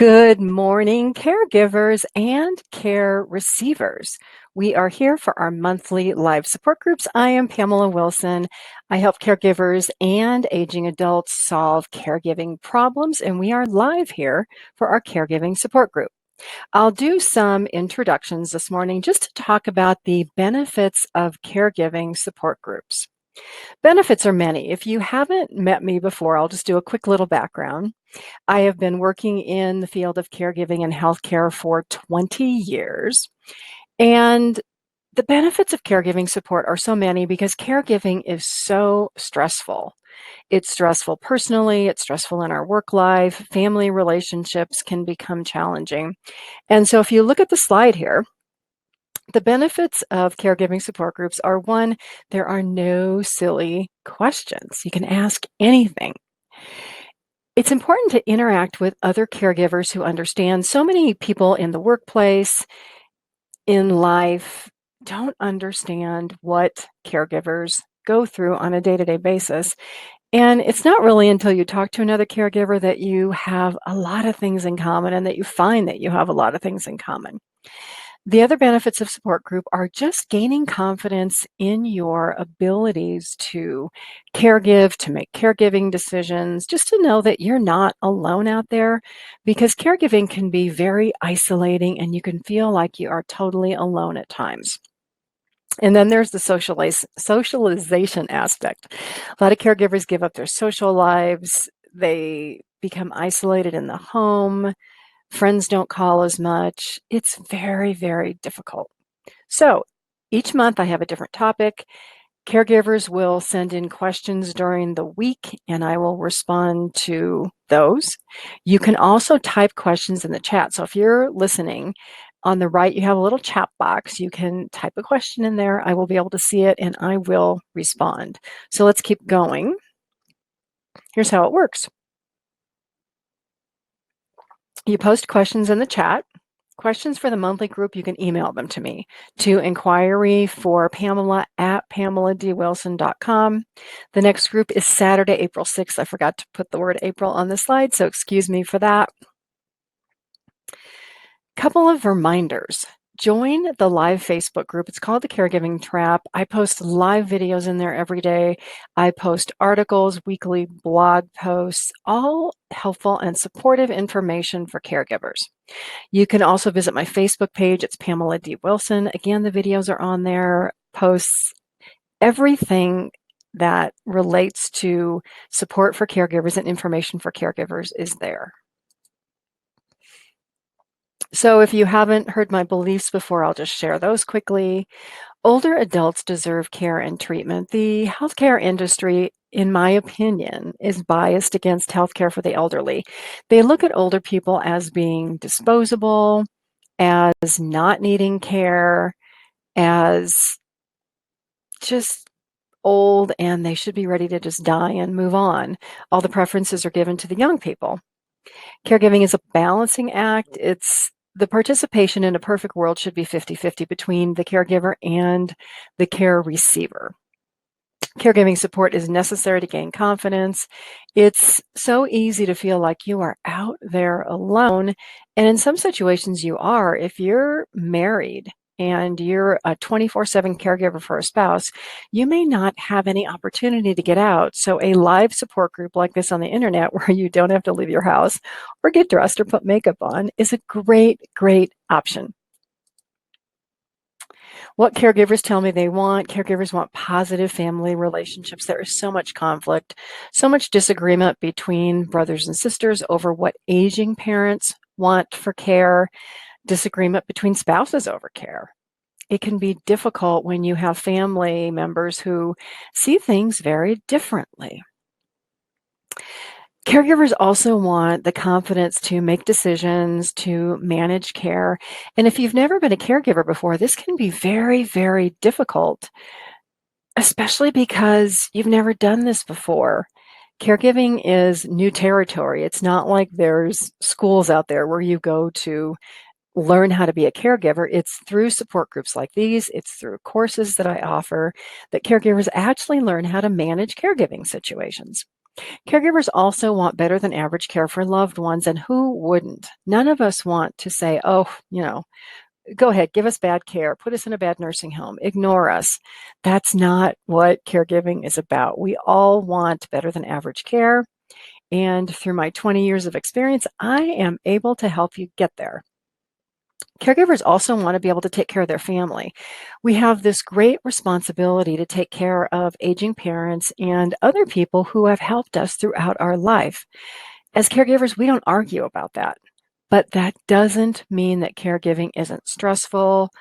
Good morning, caregivers and care receivers. We are here for our monthly live support groups. I am Pamela Wilson. I help caregivers and aging adults solve caregiving problems, and we are live here for our caregiving support group. I'll do some introductions this morning just to talk about the benefits of caregiving support groups. Benefits are many. If you haven't met me before, I'll just do a quick little background. I have been working in the field of caregiving and healthcare for 20 years. And the benefits of caregiving support are so many because caregiving is so stressful. It's stressful personally, it's stressful in our work life, family relationships can become challenging. And so if you look at the slide here, the benefits of caregiving support groups are one, there are no silly questions. You can ask anything. It's important to interact with other caregivers who understand. So many people in the workplace, in life, don't understand what caregivers go through on a day-to-day basis. And it's not really until you talk to another caregiver that you have a lot of things in common and that you find that you have a lot of things in common. The other benefits of support group are just gaining confidence in your abilities to caregive, to make caregiving decisions, just to know that you're not alone out there because caregiving can be very isolating and you can feel like you are totally alone at times. And then there's the socialization aspect. A lot of caregivers give up their social lives. They become isolated in the home. Friends don't call as much. It's very, very difficult. So each month I have a different topic. Caregivers will send in questions during the week and I will respond to those. You can also type questions in the chat. So if you're listening, on the right, you have a little chat box. You can type a question in there. I will be able to see it and I will respond. So let's keep going. Here's how it works. You post questions in the chat. Questions for the monthly group, you can email them to me to inquiry for Pamela at PamelaDWilson.com. The next group is Saturday, April 6th. I forgot to put the word April on the slide, so excuse me for that. Couple of reminders. Join the live Facebook group. It's called the Caregiving Trap. I post live videos in there every day. I post articles, weekly blog posts, all helpful and supportive information for caregivers. You can also visit my Facebook page. It's Pamela D Wilson. Again, the videos are on there, posts, everything that relates to support for caregivers and information for caregivers is there. So if you haven't heard my beliefs before, I'll just share those quickly. Older adults deserve care and treatment. The healthcare industry, in my opinion, is biased against healthcare for the elderly. They look at older people as being disposable, as not needing care, as just old, and they should be ready to just die and move on. All the preferences are given to the young people. Caregiving is a balancing act. The participation in a perfect world should be 50-50 between the caregiver and the care receiver. Caregiving support is necessary to gain confidence. It's so easy to feel like you are out there alone. And in some situations you are. If you're married and you're a 24/7 caregiver for a spouse, you may not have any opportunity to get out. So a live support group like this on the internet where you don't have to leave your house or get dressed or put makeup on is a great, great option. What caregivers tell me they want, caregivers want positive family relationships. There is so much conflict, so much disagreement between brothers and sisters over what aging parents want for care, disagreement between spouses over care. It can be difficult when you have family members who see things very differently. Caregivers also want the confidence to make decisions, to manage care. And if you've never been a caregiver before, this can be very, very difficult, especially because you've never done this before. Caregiving is new territory. It's not like there's schools out there where you go to learn how to be a caregiver. It's through support groups like these, it's through courses that I offer that caregivers actually learn how to manage caregiving situations. Caregivers also want better than average care for loved ones, and who wouldn't? None of us want to say, oh, go ahead, give us bad care, put us in a bad nursing home, ignore us. That's not what caregiving is about. We all want better than average care. And through my 20 years of experience, I am able to help you get there. Caregivers also want to be able to take care of their family. We have this great responsibility to take care of aging parents and other people who have helped us throughout our life. As caregivers, we don't argue about that. But that doesn't mean that caregiving isn't stressful,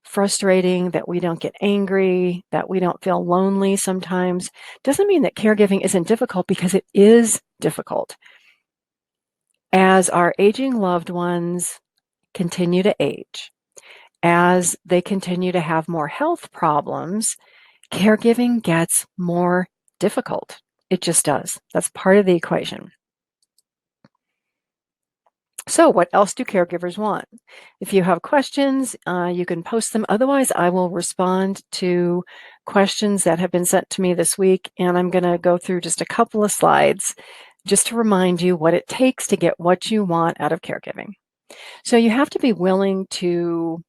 frustrating, that we don't get angry, that we don't feel lonely sometimes. Doesn't mean that caregiving isn't difficult, because it is difficult. As our aging loved ones continue to age, as they continue to have more health problems, caregiving gets more difficult. It just does. That's part of the equation. So what else do caregivers want? If you have questions, you can post them. Otherwise, I will respond to questions that have been sent to me this week, and I'm going to go through just a couple of slides just to remind you what it takes to get what you want out of caregiving. So you have to be willing to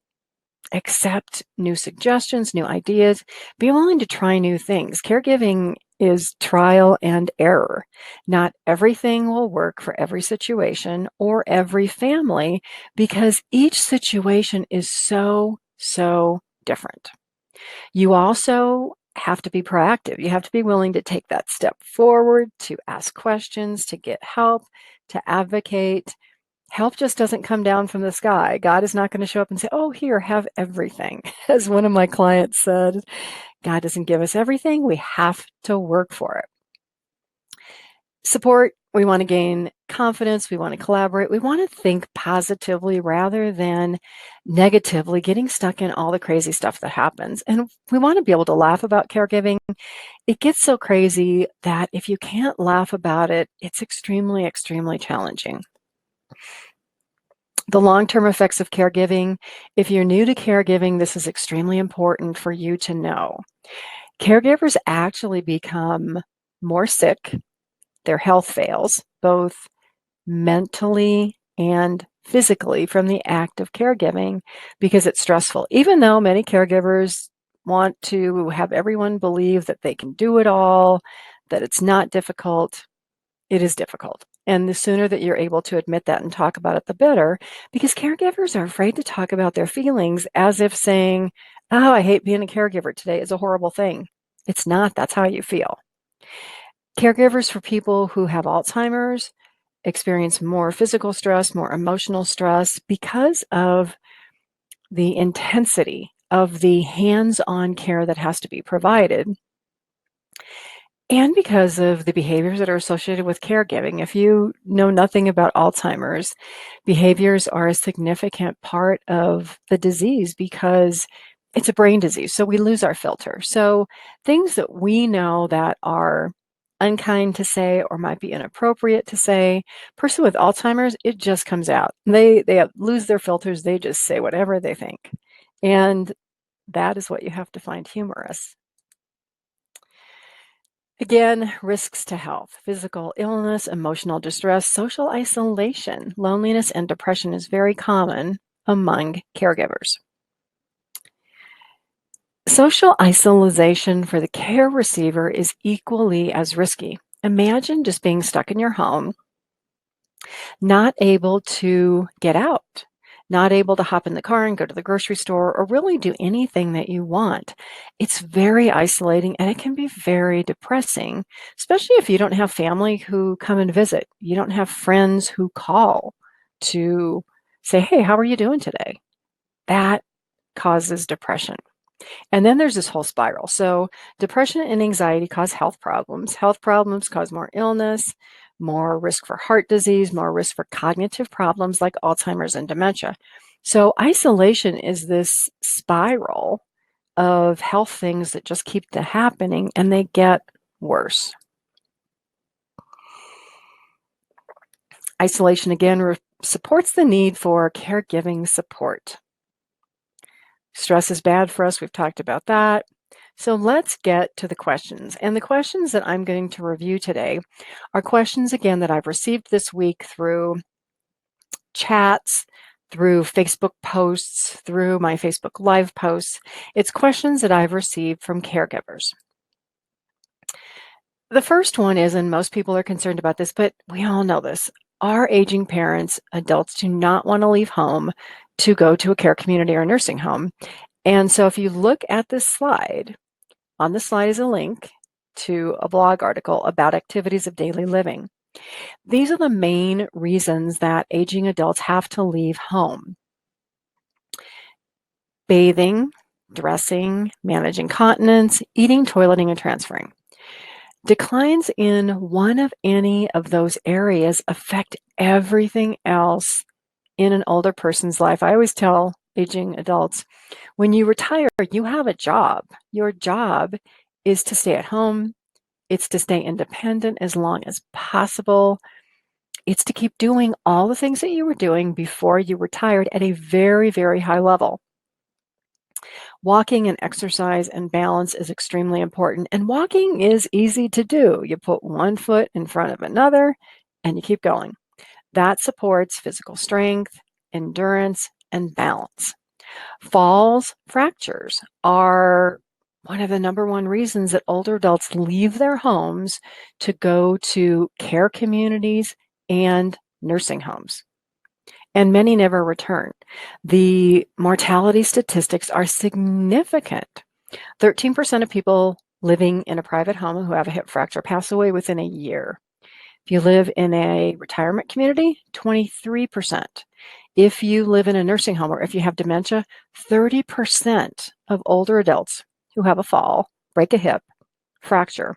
accept new suggestions, new ideas, be willing to try new things. Caregiving is trial and error. Not everything will work for every situation or every family, because each situation is so different. You also have to be proactive. You have to be willing to take that step forward, to ask questions, to get help, to advocate. Help just doesn't come down from the sky. God is not going to show up and say, oh, here, have everything. As one of my clients said, God doesn't give us everything. We have to work for it. Support, we want to gain confidence. We want to collaborate. We want to think positively rather than negatively, getting stuck in all the crazy stuff that happens. And we want to be able to laugh about caregiving. It gets so crazy that if you can't laugh about it, it's extremely challenging. The long-term effects of caregiving. If you're new to caregiving, this is extremely important for you to know. Caregivers actually become more sick. Their health fails, both mentally and physically, from the act of caregiving, because it's stressful. Even though many caregivers want to have everyone believe that they can do it all, that it's not difficult, it is difficult. And the sooner that you're able to admit that and talk about it, the better, because caregivers are afraid to talk about their feelings, as if saying, oh, I hate being a caregiver today is a horrible thing. It's not. That's how you feel. Caregivers for people who have Alzheimer's experience more physical stress, more emotional stress, because of the intensity of the hands-on care that has to be provided, and because of the behaviors that are associated with caregiving. If you know nothing about Alzheimer's, behaviors are a significant part of the disease because it's a brain disease. So we lose our filter. So things that we know that are unkind to say or might be inappropriate to say, person with Alzheimer's, it just comes out. They lose their filters. They just say whatever they think. And that is what you have to find humorous. Again, risks to health: physical illness, emotional distress, social isolation. Loneliness and depression is very common among caregivers. Social isolation for the care receiver is equally as risky. Imagine just being stuck in your home, not able to get out, not able to hop in the car and go to the grocery store or really do anything that you want. It's very isolating, and it can be very depressing, especially if you don't have family who come and visit. You don't have friends who call to say, hey, how are you doing today? That causes depression. And then there's this whole spiral. So depression and anxiety cause health problems. Health problems cause more illness, more risk for heart disease, more risk for cognitive problems like Alzheimer's and dementia. So isolation is this spiral of health things that just keep happening, and they get worse. Isolation, again, supports the need for caregiving support. Stress is bad for us. We've talked about that. So let's get to the questions. And the questions that I'm going to review today are questions, again, that I've received this week through chats, through Facebook posts, through my Facebook Live posts. It's questions that I've received from caregivers. The first one is, and most people are concerned about this, but we all know this. Our aging parents, adults, do not want to leave home to go to a care community or a nursing home. And so if you look at this slide, on the slide is a link to a blog article about activities of daily living. These are the main reasons that aging adults have to leave home: bathing, dressing, managing continence, eating, toileting, and transferring. Declines in one of any of those areas affect everything else in an older person's life. I always tell aging adults, when you retire, you have a job. Your job is to stay at home. It's to stay independent as long as possible. It's to keep doing all the things that you were doing before you retired at a very, very high level. Walking and exercise and balance is extremely important. And walking is easy to do. You put one foot in front of another and you keep going. That supports physical strength, endurance, and balance. Falls, fractures are one of the number one reasons that older adults leave their homes to go to care communities and nursing homes. And many never return. The mortality statistics are significant. 13% of people living in a private home who have a hip fracture pass away within a year. If you live in a retirement community, 23%. If you live in a nursing home or if you have dementia, 30% of older adults who have a fall, break a hip, fracture,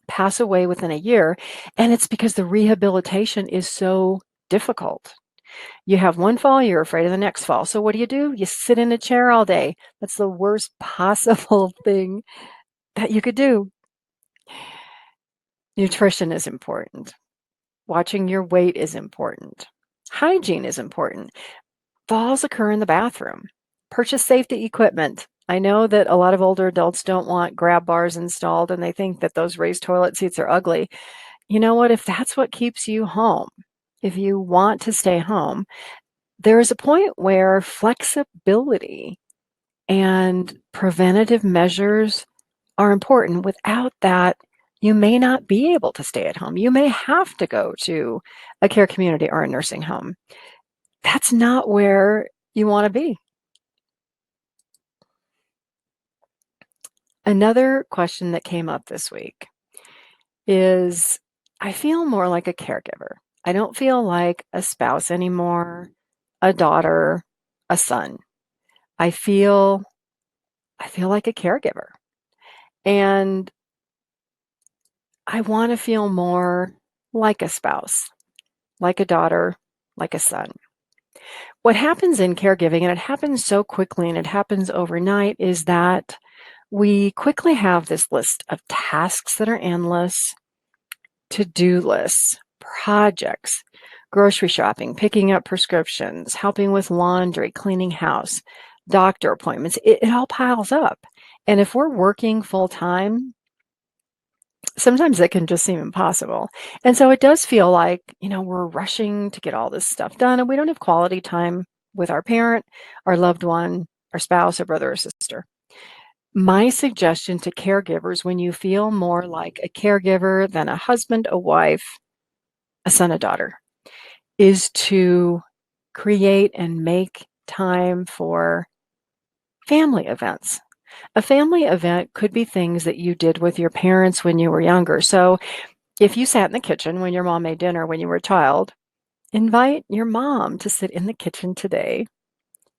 pass away within a year. And it's because the rehabilitation is so difficult. You have one fall, you're afraid of the next fall. So what do? You sit in a chair all day. That's the worst possible thing that you could do. Nutrition is important. Watching your weight is important. Hygiene is important. Falls occur in the bathroom. Purchase safety equipment. I know that a lot of older adults don't want grab bars installed and they think that those raised toilet seats are ugly. You know what? If that's what keeps you home, if you want to stay home, there is a point where flexibility and preventative measures are important. Without that, you may not be able to stay at home. You may have to go to a care community or a nursing home. That's not where you want to be. Another question that came up this week is, I feel more like a caregiver. I don't feel like a spouse anymore, a daughter, a son. I feel like a caregiver. And I want to feel more like a spouse, like a daughter, like a son. What happens in caregiving, and it happens so quickly and it happens overnight, is that we quickly have this list of tasks that are endless, to-do lists, projects, grocery shopping, picking up prescriptions, helping with laundry, cleaning house, doctor appointments. It all piles up. And if we're working full time, sometimes it can just seem impossible. And so it does feel like, we're rushing to get all this stuff done and we don't have quality time with our parent, our loved one, our spouse, our brother or sister. My suggestion to caregivers, when you feel more like a caregiver than a husband, a wife, a son, a daughter, is to create and make time for family events. A family event could be things that you did with your parents when you were younger. So if you sat in the kitchen when your mom made dinner when you were a child, invite your mom to sit in the kitchen today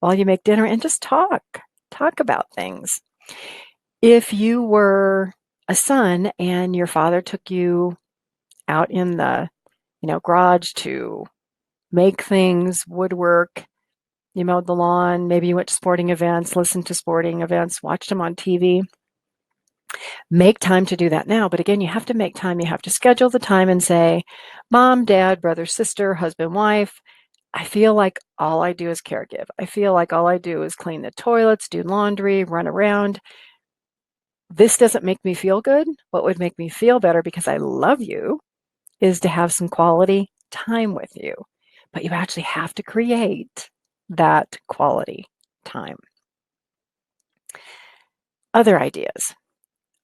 while you make dinner and just talk about things. If you were a son and your father took you out in the, garage to make things, woodwork, you mowed the lawn, maybe you went to sporting events, listened to sporting events, watched them on TV. Make time to do that now. But again, you have to make time. You have to schedule the time and say, Mom, Dad, brother, sister, husband, wife, I feel like all I do is caregive. I feel like all I do is clean the toilets, do laundry, run around. This doesn't make me feel good. What would make me feel better because I love you is to have some quality time with you. But you actually have to create that quality time. Other ideas.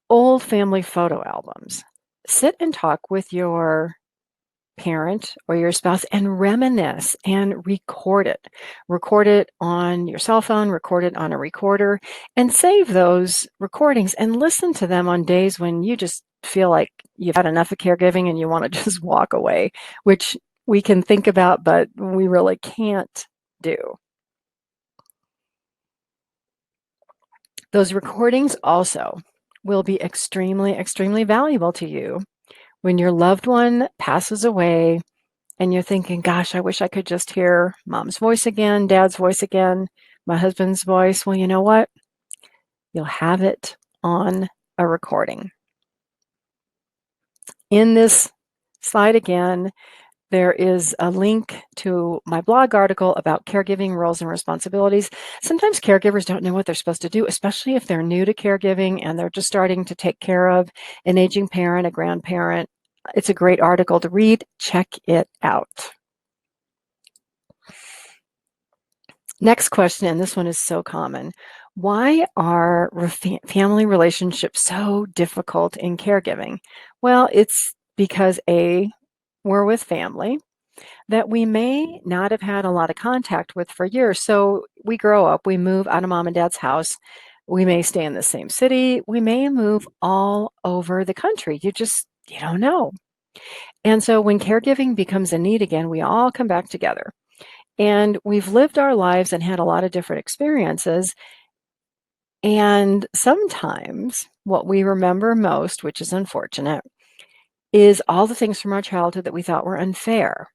Old family photo albums. Sit and talk with your parent or your spouse and reminisce and record it. Record it on your cell phone, record it on a recorder, and save those recordings and listen to them on days when you just feel like you've had enough of caregiving and you want to just walk away, which we can think about, but we really can't do. Those recordings also will be extremely, extremely valuable to you when your loved one passes away and you're thinking, gosh, I wish I could just hear mom's voice again, dad's voice again, my husband's voice. Well, you know what? You'll have it on a recording. In this slide again, there is a link to my blog article about caregiving roles and responsibilities. Sometimes caregivers don't know what they're supposed to do, especially if they're new to caregiving and they're just starting to take care of an aging parent, a grandparent. It's a great article to read. Check it out. Next question, and this one is so common. Why are family relationships so difficult in caregiving? Well, it's because we're with family that we may not have had a lot of contact with for years. So we grow up, we move out of mom and dad's house. We may stay in the same city. We may move all over the country. You don't know. And so when caregiving becomes a need again, we all come back together. And we've lived our lives and had a lot of different experiences. And sometimes what we remember most, which is unfortunate, is all the things from our childhood that we thought were unfair.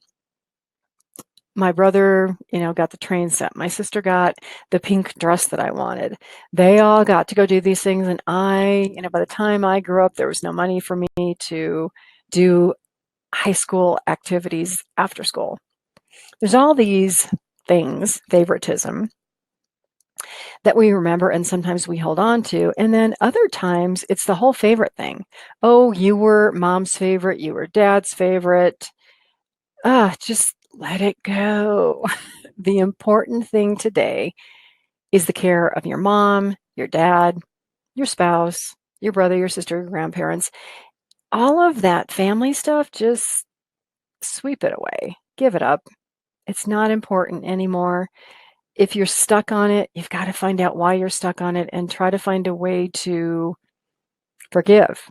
My brother, got the train set. My sister got the pink dress that I wanted. They all got to go do these things. And by the time I grew up, there was no money for me to do high school activities after school. There's all these things, favoritism, that we remember and sometimes we hold on to. And then other times it's the whole favorite thing. Oh, you were mom's favorite, you were dad's favorite. Just let it go. The important thing today is the care of your mom, your dad, your spouse, your brother, your sister, your grandparents. All of that family stuff, just sweep it away. Give it up. It's not important anymore. If you're stuck on it, you've got to find out why you're stuck on it and try to find a way to forgive.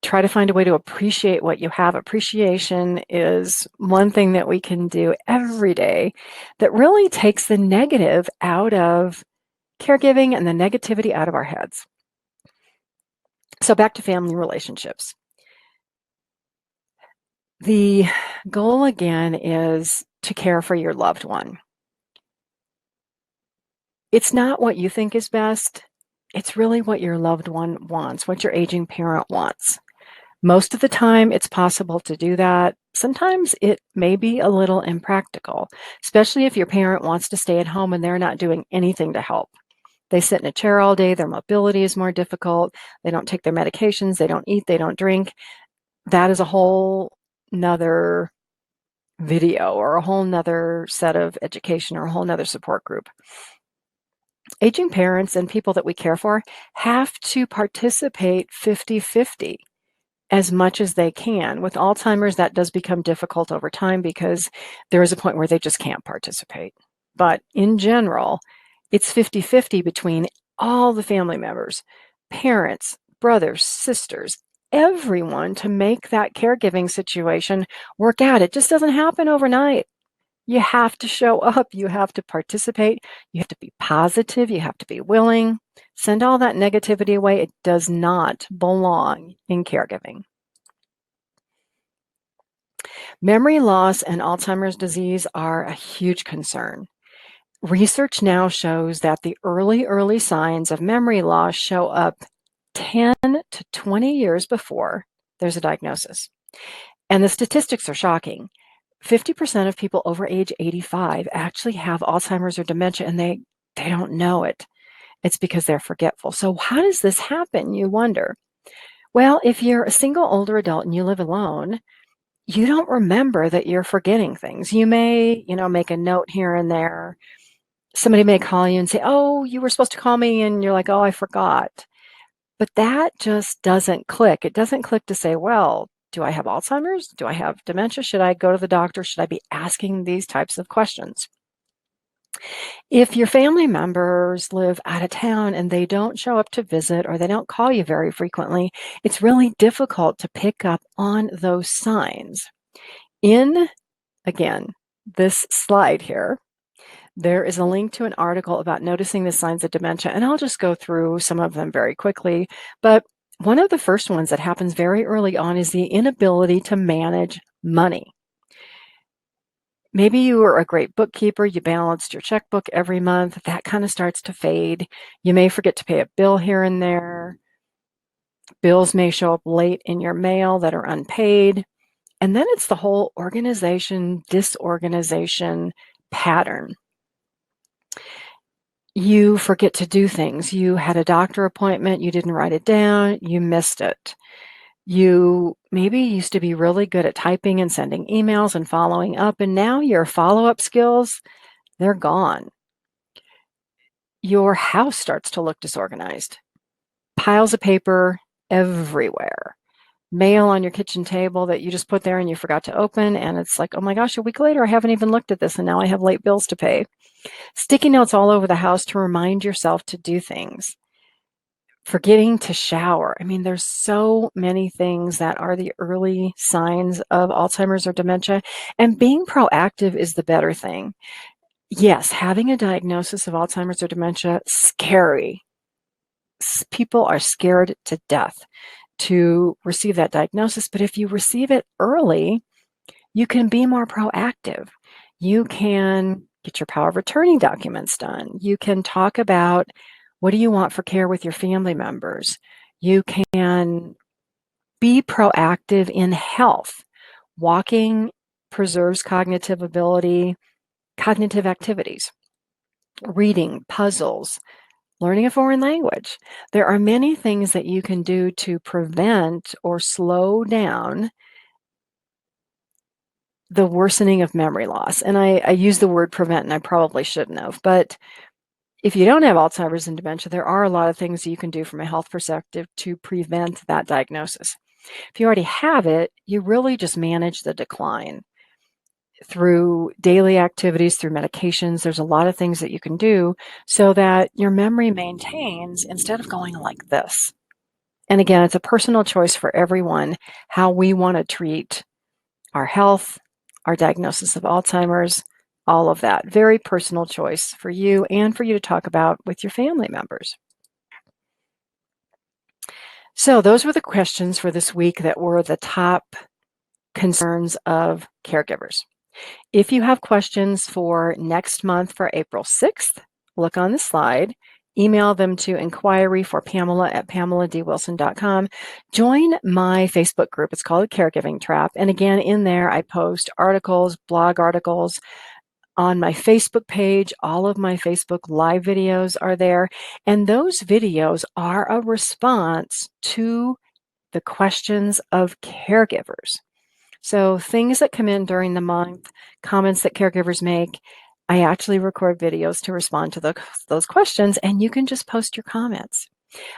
Try to find a way to appreciate what you have. Appreciation is one thing that we can do every day that really takes the negative out of caregiving and the negativity out of our heads. So back to family relationships. The goal again is to care for your loved one. It's not what you think is best. It's really what your loved one wants, what your aging parent wants. Most of the time, it's possible to do that. Sometimes it may be a little impractical, especially if your parent wants to stay at home and they're not doing anything to help. They sit in a chair all day, their mobility is more difficult, they don't take their medications, they don't eat, they don't drink. That is a whole nother video or a whole nother set of education or a whole nother support group. Aging parents and people that we care for have to participate 50-50 as much as they can. With Alzheimer's, that does become difficult over time because there is a point where they just can't participate. But in general, it's 50-50 between all the family members, parents, brothers, sisters, everyone to make that caregiving situation work out. It just doesn't happen overnight. You have to show up. You have to participate. You have to be positive. You have to be willing. Send all that negativity away. It does not belong in caregiving. Memory loss and Alzheimer's disease are a huge concern. Research now shows that the early signs of memory loss show up 10 to 20 years before there's a diagnosis. And the statistics are shocking. 50% of people over age 85 actually have Alzheimer's or dementia, and they don't know it. It's because they're forgetful. So how does this happen, you wonder? Well, if you're a single older adult and you live alone, you don't remember that you're forgetting things. You may, make a note here and there. Somebody may call you and say, "Oh, you were supposed to call me," and you're like, "Oh, I forgot." But that just doesn't click. It doesn't click to say, well, do I have Alzheimer's? Do I have dementia? Should I go to the doctor? Should I be asking these types of questions? If your family members live out of town and they don't show up to visit or they don't call you very frequently, it's really difficult to pick up on those signs. In, again, this slide here, there is a link to an article about noticing the signs of dementia, and I'll just go through some of them very quickly. But one of the first ones that happens very early on is the inability to manage money. Maybe you were a great bookkeeper, you balanced your checkbook every month, that kind of starts to fade. You may forget to pay a bill here and there. Bills may show up late in your mail that are unpaid. And then it's the whole organization, disorganization pattern. You forget to do things. You had a doctor appointment, you didn't write it down, you missed it. You maybe used to be really good at typing and sending emails and following up, and now your follow-up skills, they're gone. Your house starts to look disorganized. Piles of paper everywhere. Mail on your kitchen table that you just put there and you forgot to open, and it's like, oh my gosh, a week later, I haven't even looked at this, and now I have late bills to pay. Sticky notes all over the house to remind yourself to do things. Forgetting to shower. I mean, there's so many things that are the early signs of Alzheimer's or dementia, and being proactive is the better thing. Yes, having a diagnosis of Alzheimer's or dementia, scary. People are scared to death to receive that diagnosis, but if you receive it early, you can be more proactive. You can get your power of attorney documents done. You can talk about what do you want for care with your family members. You can be proactive in health. Walking preserves cognitive ability, cognitive activities, reading, puzzles, learning a foreign language. There are many things that you can do to prevent or slow down the worsening of memory loss. And I use the word prevent, and I probably shouldn't have. But if you don't have Alzheimer's and dementia, there are a lot of things you can do from a health perspective to prevent that diagnosis. If you already have it, you really just manage the decline through daily activities, through medications. There's a lot of things that you can do so that your memory maintains instead of going like this. And again, it's a personal choice for everyone how we want to treat our health, our diagnosis of Alzheimer's, all of that. Very personal choice for you and for you to talk about with your family members. So those were the questions for this week that were the top concerns of caregivers. If you have questions for next month for April 6th, look on the slide. Email them to inquiry for Pamela at PamelaDWilson.com. Join my Facebook group. It's called Caregiving Trap. And again, in there, I post articles, blog articles on my Facebook page. All of my Facebook live videos are there. And those videos are a response to the questions of caregivers. So things that come in during the month, comments that caregivers make, I actually record videos to respond to those questions, and you can just post your comments.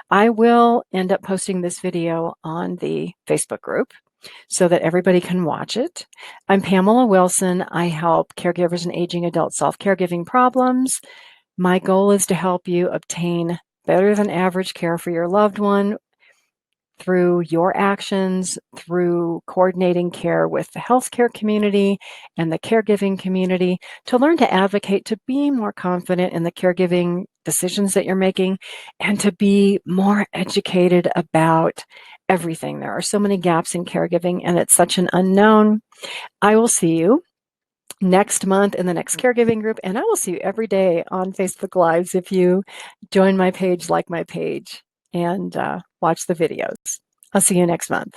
I will end up posting this video on the Facebook group so that everybody can watch it. I'm Pamela Wilson. I help caregivers and aging adults solve caregiving problems. My goal is to help you obtain better than average care for your loved one through your actions, through coordinating care with the healthcare community and the caregiving community, to learn to advocate, to be more confident in the caregiving decisions that you're making, and to be more educated about everything. There are so many gaps in caregiving, and it's such an unknown. I will see you next month in the next caregiving group, and I will see you every day on Facebook Lives if you join my page, like my page, and watch the videos. I'll see you next month.